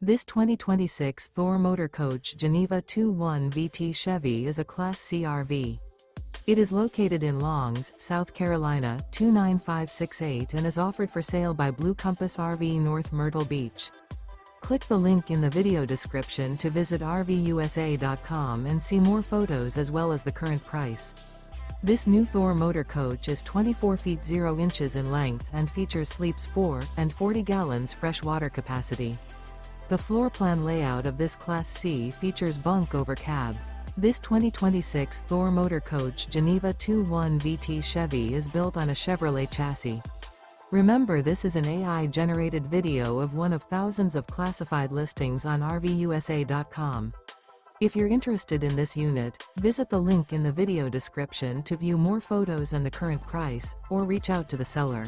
This 2026 Thor Motor Coach Geneva 2.1 VT Chevy is a Class C RV. It is located in Longs, South Carolina 29568 and is offered for sale by Blue Compass RV North Myrtle Beach. Click the link in the video description to visit RVUSA.com and see more photos as well as the current price. This new Thor Motor Coach is 24 feet 0 inches in length and features sleeps 4 and 40 gallons fresh water capacity. The floor plan layout of this Class C features bunk over cab. This 2026 Thor Motor Coach Geneva 2.1 VT Chevy is built on a Chevrolet chassis. Remember, this is an AI-generated video of one of thousands of classified listings on RVUSA.com. If you're interested in this unit, visit the link in the video description to view more photos and the current price, or reach out to the seller.